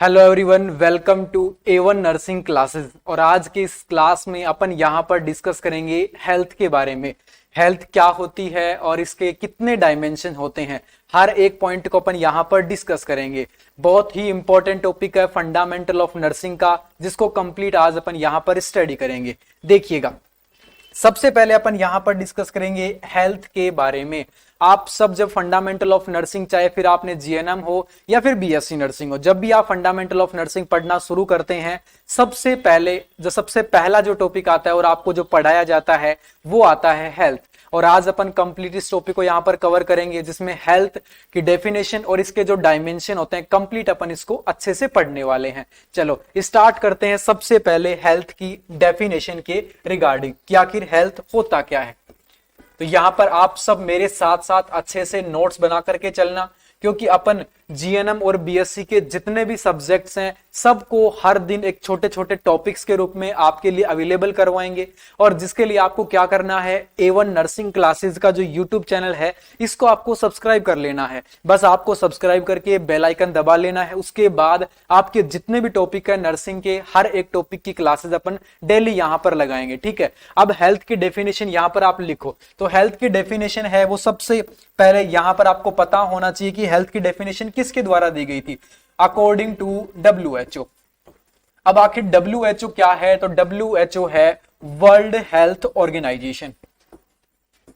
Hello everyone, welcome to A1 nursing classes. और आज के इस क्लास में अपन यहाँ पर डिस्कस करेंगे हेल्थ के बारे में। हेल्थ क्या होती है और इसके कितने डायमेंशन होते हैं, हर एक पॉइंट को अपन यहाँ पर डिस्कस करेंगे। बहुत ही इंपॉर्टेंट टॉपिक है फंडामेंटल ऑफ नर्सिंग का, जिसको कंप्लीट आज अपन यहाँ पर स्टडी करेंगे। देखिएगा, सबसे पहले अपन यहां पर डिस्कस करेंगे हेल्थ के बारे में। आप सब जब फंडामेंटल ऑफ नर्सिंग, चाहे फिर आपने जीएनएम हो या फिर बीएससी नर्सिंग हो, जब भी आप फंडामेंटल ऑफ नर्सिंग पढ़ना शुरू करते हैं, सबसे पहला जो टॉपिक आता है और आपको जो पढ़ाया जाता है वो आता है हेल्थ। और आज अपन कंप्लीट इस टॉपिक को यहां पर कवर करेंगे, जिसमें हेल्थ की डेफिनेशन और इसके जो डायमेंशन होते हैं कंप्लीट अपन इसको अच्छे से पढ़ने वाले हैं। चलो स्टार्ट करते हैं सबसे पहले हेल्थ की डेफिनेशन के रिगार्डिंग कि आखिर हेल्थ होता क्या है। तो यहां पर आप सब मेरे साथ साथ अच्छे से नोट्स बना करके चलना, क्योंकि अपन जीएनएम और बीएससी के जितने भी सब्जेक्ट्स हैं सबको हर दिन एक छोटे छोटे टॉपिक्स के रूप में आपके लिए अवेलेबल करवाएंगे। और जिसके लिए आपको क्या करना है, A1 नर्सिंग क्लासेस का जो यूट्यूब चैनल है इसको आपको सब्सक्राइब कर लेना है। बस आपको सब्सक्राइब करके बेल आइकन दबा लेना है। उसके बाद आपके जितने भी टॉपिक है नर्सिंग के, हर एक टॉपिक की क्लासेस अपन डेली यहां पर लगाएंगे, ठीक है। अब हेल्थ की डेफिनेशन यहां पर आप लिखो। तो हेल्थ की डेफिनेशन है वो सबसे पहले यहां पर आपको पता होना चाहिए कि हेल्थ की डेफिनेशन किसके द्वारा दी गई थी, अकॉर्डिंग टू WHO। अब आखिर WHO क्या है, तो WHO है world health organisation.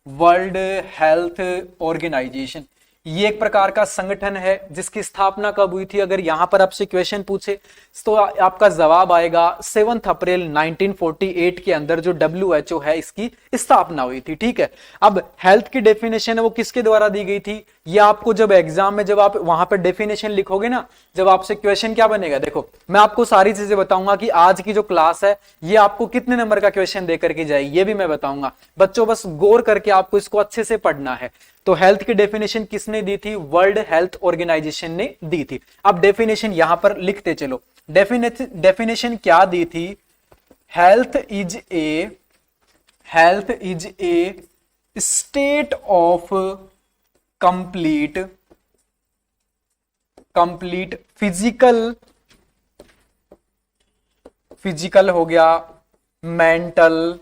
World health organisation ये एक प्रकार का संगठन है जिसकी स्थापना कब हुई थी। अगर यहां पर आपसे क्वेश्चन पूछे तो आपका जवाब आएगा 7 अप्रैल 1948 के अंदर जो WHO है इसकी स्थापना हुई थी, ठीक है। अब हेल्थ की डेफिनेशन है वो किसके द्वारा दी गई थी, ये आपको जब एग्जाम में जब आप वहां पर डेफिनेशन लिखोगे ना, जब आपसे क्वेश्चन क्या बनेगा, देखो मैं आपको सारी चीजें बताऊंगा कि आज की जो क्लास है ये आपको कितने नंबर का क्वेश्चन देकर के जाएगी ये भी मैं बताऊंगा। बच्चों बस गौर करके आपको इसको अच्छे से पढ़ना है। तो हेल्थ की डेफिनेशन किसने दी थी, वर्ल्ड हेल्थ ऑर्गेनाइजेशन ने दी थी। अब डेफिनेशन यहां पर लिखते चलो। डेफिनेशन क्या दी थी, health is a state of complete physical हो गया, मेंटल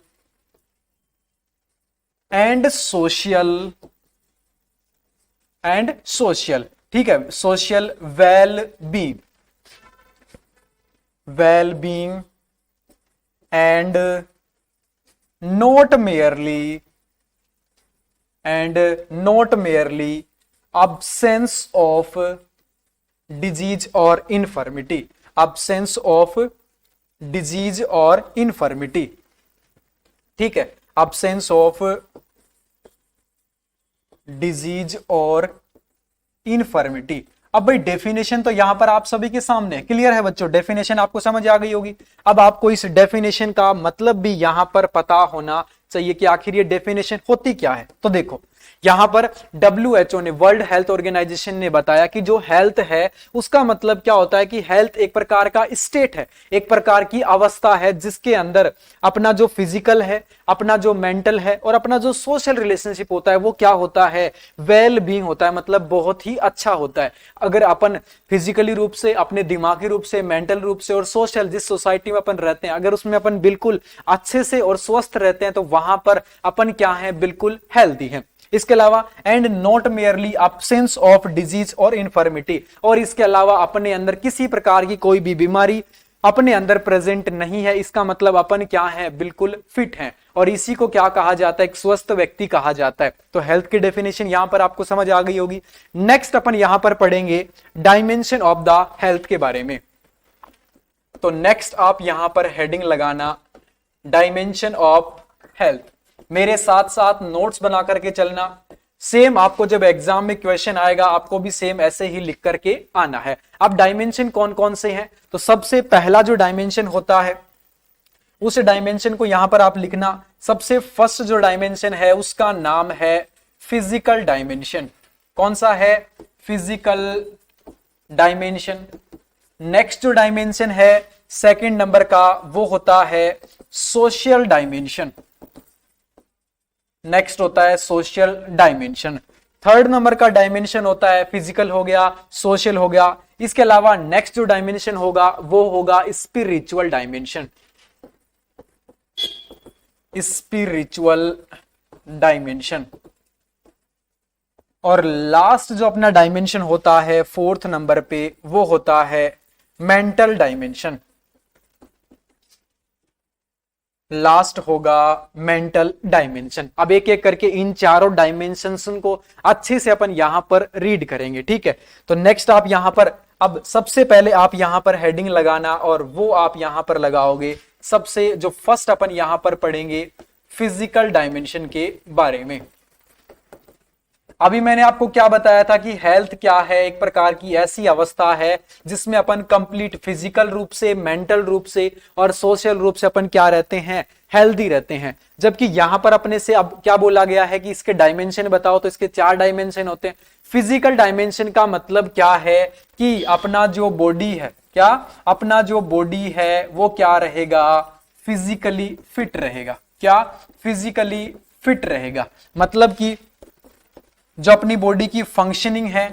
एंड सोशल, ठीक है, social well being and not merely absence of disease or infirmity, ठीक है, absence of disease और infirmity। अब भाई डेफिनेशन तो यहां पर आप सभी के सामने क्लियर है बच्चों, डेफिनेशन आपको समझ आ गई होगी। अब आपको इस डेफिनेशन का मतलब भी यहां पर पता होना चाहिए कि आखिर ये डेफिनेशन होती क्या है। तो देखो यहां पर WHO ने, वर्ल्ड हेल्थ ऑर्गेनाइजेशन ने बताया कि जो हेल्थ है उसका मतलब क्या होता है कि हेल्थ एक प्रकार का स्टेट है, एक प्रकार की अवस्था है जिसके अंदर अपना जो फिजिकल है, अपना जो मेंटल है और अपना जो सोशल रिलेशनशिप होता है वो क्या होता है, वेल बीइंग होता है, मतलब बहुत ही अच्छा होता है। अगर अपन फिजिकली रूप से, अपने दिमागी रूप से, मेंटल रूप से और सोशल जिस सोसाइटी में अपन रहते हैं, अगर उसमें अपन बिल्कुल अच्छे से और स्वस्थ रहते हैं तो वहां पर अपन क्या है, बिल्कुल हेल्दी है। इसके अलावा and not merely absence of disease और इन्फर्मिटी, और इसके अलावा अपने अंदर किसी प्रकार की कोई भी बीमारी अपने अंदर प्रेजेंट नहीं है। इसका मतलब अपन क्या है, बिल्कुल फिट हैं, और इसी को क्या कहा जाता है, एक स्वस्थ व्यक्ति कहा जाता है। तो हेल्थ की डेफिनेशन यहां पर आपको समझ आ गई होगी। नेक्स्ट अपन यहां पर पढ़ेंगे डायमेंशन ऑफ द हेल्थ के बारे में। तो नेक्स्ट आप यहां पर हेडिंग लगाना डायमेंशन ऑफ हेल्थ। मेरे साथ साथ नोट्स बना करके चलना। सेम आपको जब एग्जाम में क्वेश्चन आएगा आपको भी सेम ऐसे ही लिख करके आना है। अब डायमेंशन कौन कौन से हैं, तो सबसे पहला जो डायमेंशन होता है उस डायमेंशन को यहां पर आप लिखना। सबसे फर्स्ट जो डायमेंशन है उसका नाम है फिजिकल डायमेंशन। कौन सा है, फिजिकल डायमेंशन। नेक्स्ट जो डायमेंशन है सेकंड नंबर का वो होता है सोशल डायमेंशन। नेक्स्ट होता है सोशल डायमेंशन। थर्ड नंबर का डायमेंशन होता है, फिजिकल हो गया, सोशल हो गया, इसके अलावा नेक्स्ट जो डायमेंशन होगा वो होगा स्पिरिचुअल डायमेंशन। Spiritual dimension. और लास्ट जो अपना डायमेंशन होता है 4th नंबर पे वो होता है मेंटल डायमेंशन। लास्ट होगा मेंटल डायमेंशन। अब एक एक करके इन चारों डायमेंशंस को अच्छे से अपन यहां पर रीड करेंगे, ठीक है। तो नेक्स्ट आप यहां पर, अब सबसे पहले आप यहां पर हेडिंग लगाना और वो आप यहां पर लगाओगे। सबसे जो फर्स्ट अपन यहां पर पढ़ेंगे फिजिकल डायमेंशन के बारे में। अभी मैंने आपको क्या बताया था कि हेल्थ क्या है, एक प्रकार की ऐसी अवस्था है जिसमें अपन कंप्लीट फिजिकल रूप से, मेंटल रूप से और सोशल रूप से अपन क्या रहते हैं, हेल्दी रहते हैं। जबकि यहां पर अपने से अब क्या बोला गया है कि इसके डायमेंशन बताओ, तो इसके 4 डायमेंशन होते हैं। फिजिकल डायमेंशन का मतलब क्या है कि अपना जो बॉडी है, क्या अपना जो बॉडी है वो क्या रहेगा, फिजिकली फिट रहेगा। क्या फिजिकली फिट रहेगा, मतलब कि जो अपनी बॉडी की फंक्शनिंग है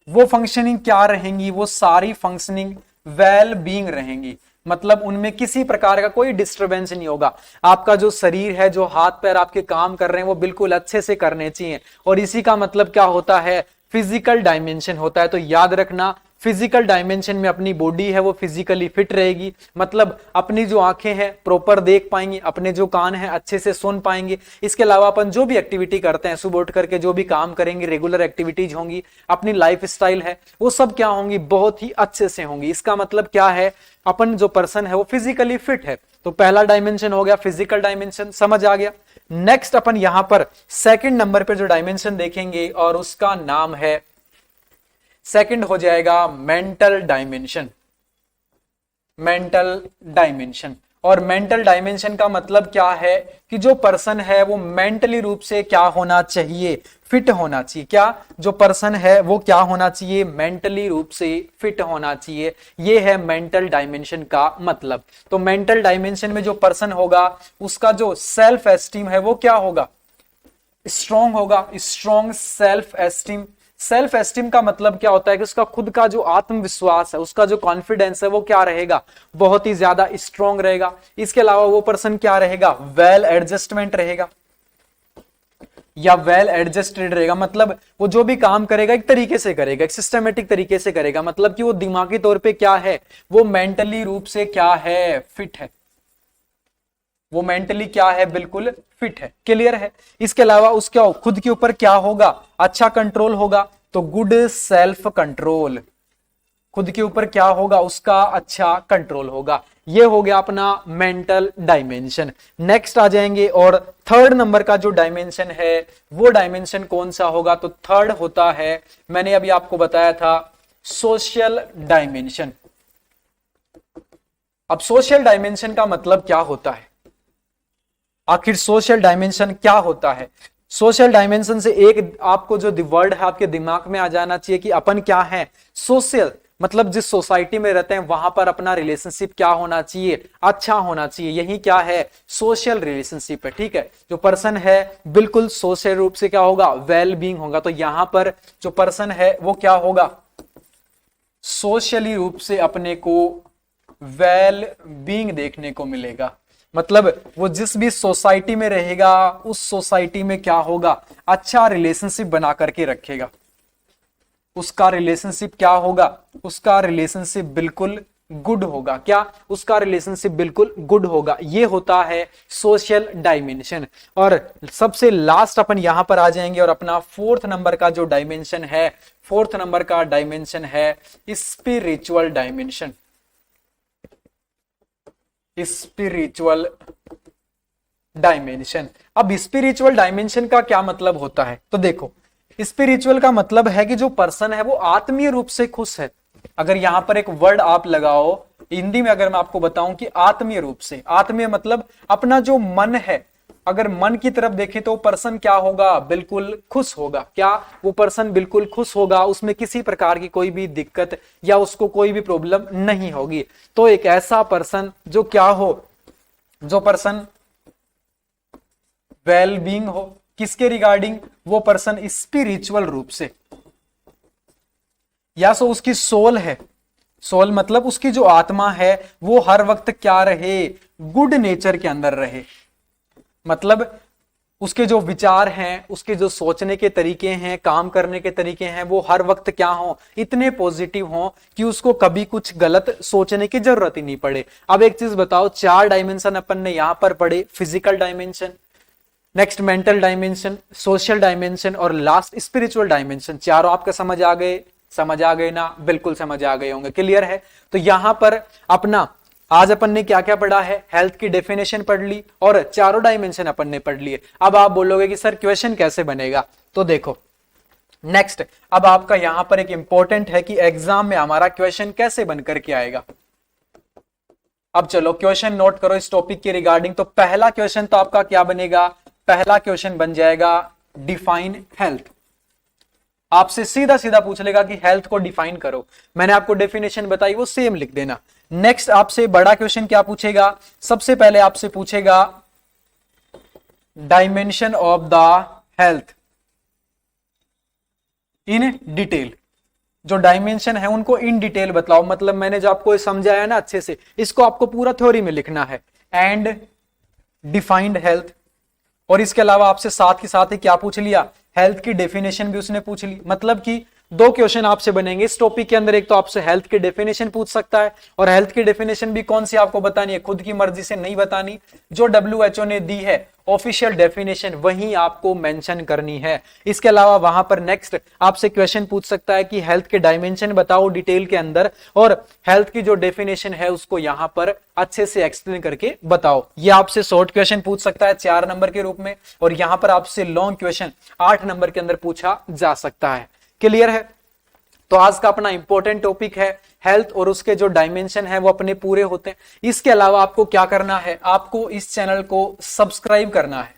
वो फंक्शनिंग क्या रहेंगी, वो सारी फंक्शनिंग वेल बीइंग रहेंगी। मतलब उनमें किसी प्रकार का कोई डिस्टरबेंस नहीं होगा। आपका जो शरीर है, जो हाथ पैर आपके काम कर रहे हैं वो बिल्कुल अच्छे से करने चाहिए। और इसी का मतलब क्या होता है, फिजिकल डायमेंशन होता है। तो याद रखना, फिजिकल डायमेंशन में अपनी बॉडी है वो फिजिकली फिट रहेगी, मतलब अपनी जो आंखें हैं प्रॉपर देख पाएंगी, अपने जो कान हैं अच्छे से सुन पाएंगे। इसके अलावा अपन जो भी एक्टिविटी करते हैं, सुबह उठ करके जो भी काम करेंगे, रेगुलर एक्टिविटीज होंगी, अपनी लाइफ स्टाइल है वो सब क्या होंगी, बहुत ही अच्छे से होंगी। इसका मतलब क्या है, अपन जो पर्सन है वो फिजिकली फिट है। तो पहला डायमेंशन हो गया फिजिकल डायमेंशन, समझ आ गया। नेक्स्ट अपन यहां पर सेकंड नंबर पे जो डायमेंशन देखेंगे और उसका नाम है, सेकंड हो जाएगा मेंटल डायमेंशन। Mental dimension. और मेंटल डायमेंशन का मतलब क्या है कि जो पर्सन है वो मेंटली रूप से क्या होना चाहिए, फिट होना चाहिए। क्या जो पर्सन है वो क्या होना चाहिए, मेंटली रूप से फिट होना चाहिए। ये है मेंटल डायमेंशन का मतलब। तो मेंटल डायमेंशन में जो पर्सन होगा उसका जो सेल्फ एस्टीम है वो क्या होगा, स्ट्रॉन्ग होगा। Strong self esteem. Self esteem का मतलब क्या होता है कि उसका खुद का जो आत्मविश्वास है, उसका जो कॉन्फिडेंस है वो क्या रहेगा, बहुत ही ज्यादा स्ट्रॉन्ग रहेगा। इसके अलावा वो पर्सन क्या रहेगा, वेल एडजस्टमेंट रहेगा या वेल एडजस्टेड रहेगा। मतलब वो जो भी काम करेगा एक तरीके से करेगा, एक सिस्टमेटिक तरीके से करेगा। मतलब कि वो दिमागी तौर पे क्या है, वो मेंटली रूप से क्या है, फिट है। वो मेंटली क्या है, बिल्कुल फिट है, क्लियर है। इसके अलावा उसके खुद के ऊपर क्या होगा, अच्छा कंट्रोल होगा। तो गुड सेल्फ कंट्रोल, खुद के ऊपर क्या होगा, उसका अच्छा कंट्रोल होगा। ये हो गया अपना मेंटल डायमेंशन। नेक्स्ट आ जाएंगे और थर्ड नंबर का जो डायमेंशन है वो डायमेंशन कौन सा होगा, तो थर्ड होता है, मैंने अभी आपको बताया था, सोशल डायमेंशन। अब सोशल डायमेंशन का मतलब क्या होता है, आखिर सोशल डायमेंशन क्या होता है। सोशल डायमेंशन से एक आपको जो वर्ड है आपके दिमाग में आ जाना चाहिए कि अपन क्या है, सोशल। मतलब जिस सोसाइटी में रहते हैं वहां पर अपना रिलेशनशिप क्या होना चाहिए, अच्छा होना चाहिए। यही क्या है, सोशल रिलेशनशिप है, ठीक है। जो पर्सन है बिल्कुल सोशल रूप से क्या होगा, वेल बीइंग होगा। तो यहां पर जो पर्सन है वो क्या होगा, सोशली रूप से अपने को वेल बीइंग देखने को मिलेगा। मतलब वो जिस भी सोसाइटी में रहेगा उस सोसाइटी में क्या होगा, अच्छा रिलेशनशिप बना करके रखेगा। उसका रिलेशनशिप क्या होगा, उसका रिलेशनशिप बिल्कुल गुड होगा। क्या, उसका रिलेशनशिप बिल्कुल गुड होगा। ये होता है सोशल डायमेंशन। और सबसे लास्ट अपन यहां पर आ जाएंगे और अपना फोर्थ नंबर का जो डायमेंशन है, फोर्थ नंबर का डायमेंशन है स्पिरिचुअल डायमेंशन। Spiritual dimension. अब स्पिरिचुअल डायमेंशन का क्या मतलब होता है, तो देखो, स्पिरिचुअल का मतलब है कि जो पर्सन है वो आत्मीय रूप से खुश है। अगर यहां पर एक वर्ड आप लगाओ हिंदी में, अगर मैं आपको बताऊं कि आत्मीय रूप से, आत्मीय मतलब अपना जो मन है, अगर मन की तरफ देखें तो पर्सन क्या होगा, बिल्कुल खुश होगा। क्या, वो पर्सन बिल्कुल खुश होगा, उसमें किसी प्रकार की कोई भी दिक्कत या उसको कोई भी प्रॉब्लम नहीं होगी। तो एक ऐसा पर्सन जो क्या हो, जो पर्सन वेल बीइंग हो, किसके रिगार्डिंग, वो पर्सन स्पिरिचुअल रूप से, या सो उसकी सोल है, सोल मतलब उसकी जो आत्मा है वो हर वक्त क्या रहे, गुड नेचर के अंदर रहे, मतलब उसके जो विचार हैं, उसके जो सोचने के तरीके हैं, काम करने के तरीके हैं, वो हर वक्त क्या हो, इतने पॉजिटिव हो कि उसको कभी कुछ गलत सोचने की जरूरत ही नहीं पड़े। अब एक चीज बताओ, 4 डायमेंशन अपन ने यहां पर पढ़े, physical dimension, next mental dimension, social dimension और लास्ट स्पिरिचुअल डायमेंशन। चारों आपका समझ आ गए? समझ आ गए ना? बिल्कुल समझ आ गए होंगे, क्लियर है। तो यहां पर अपना आज अपन ने क्या क्या पढ़ा है, हेल्थ की डेफिनेशन पढ़ ली और चारों डायमेंशन अपन ने पढ़ लिए। अब आप बोलोगे कि सर क्वेश्चन कैसे बनेगा, तो देखो नेक्स्ट, अब आपका यहां पर एक इंपॉर्टेंट है कि एग्जाम में हमारा क्वेश्चन कैसे बनकर के आएगा। अब चलो क्वेश्चन नोट करो इस टॉपिक के रिगार्डिंग। तो पहला क्वेश्चन तो आपका क्या बनेगा, पहला क्वेश्चन बन जाएगा डिफाइन हेल्थ। आपसे सीधा सीधा पूछ लेगा कि हेल्थ को डिफाइन करो, मैंने आपको डेफिनेशन बताई वो सेम लिख देना। नेक्स्ट आपसे बड़ा क्वेश्चन क्या पूछेगा, सबसे पहले आपसे पूछेगा dimension of the health in detail. जो डायमेंशन है उनको इन डिटेल बताओ, मतलब मैंने जो आपको समझाया ना अच्छे से, इसको आपको पूरा थ्योरी में लिखना है। एंड डिफाइंड हेल्थ, और इसके अलावा आपसे साथ के साथ ही क्या पूछ लिया, हेल्थ की डेफिनेशन भी उसने पूछ ली। मतलब कि 2 क्वेश्चन आपसे बनेंगे इस टॉपिक के अंदर। एक तो आपसे हेल्थ की डेफिनेशन पूछ सकता है, और हेल्थ की डेफिनेशन भी कौन सी आपको बतानी है, खुद की मर्जी से नहीं बतानी, जो WHO ने दी है ऑफिशियल डेफिनेशन वही आपको मेंशन करनी है। इसके अलावा वहां पर नेक्स्ट आपसे क्वेश्चन पूछ सकता है कि हेल्थ के डायमेंशन बताओ डिटेल के अंदर, और हेल्थ की जो डेफिनेशन है उसको यहां पर अच्छे से एक्सप्लेन करके बताओ। ये आपसे शॉर्ट क्वेश्चन पूछ सकता है 4 नंबर के रूप में, और यहां पर आपसे लॉन्ग क्वेश्चन 8 नंबर के अंदर पूछा जा सकता है। क्लियर है। तो आज का अपना इंपॉर्टेंट टॉपिक है हेल्थ, और उसके जो डायमेंशन है वो अपने पूरे होते हैं। इसके अलावा आपको क्या करना है, आपको इस चैनल को सब्सक्राइब करना है।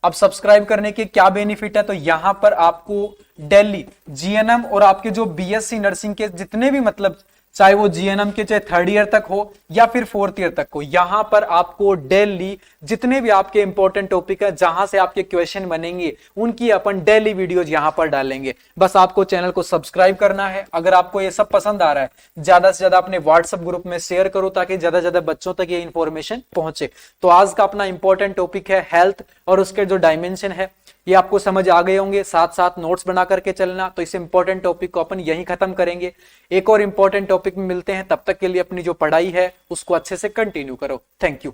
अब सब्सक्राइब करने के क्या बेनिफिट है, तो यहां पर आपको डेली जीएनएम और आपके जो बीएससी नर्सिंग के जितने भी, मतलब चाहे वो जीएनएम के चाहे 3rd ईयर तक हो या फिर 4th ईयर तक हो, यहां पर आपको डेली जितने भी आपके इंपॉर्टेंट टॉपिक है जहां से आपके क्वेश्चन बनेंगे उनकी अपन डेली वीडियोज यहां पर डालेंगे। बस आपको चैनल को सब्सक्राइब करना है। अगर आपको ये सब पसंद आ रहा है, ज्यादा से ज्यादा अपने व्हाट्सएप ग्रुप में शेयर करो ताकि ज्यादा से ज्यादा बच्चों तक ये इंफॉर्मेशन पहुंचे। तो आज का अपना इंपॉर्टेंट टॉपिक है हेल्थ, और उसके जो डायमेंशन है ये आपको समझ आ गए होंगे। साथ साथ नोट्स बना करके चलना। तो इस इंपॉर्टेंट टॉपिक को अपन यहीं खत्म करेंगे, एक और इंपॉर्टेंट टॉपिक में मिलते हैं। तब तक के लिए अपनी जो पढ़ाई है उसको अच्छे से कंटिन्यू करो। Thank you.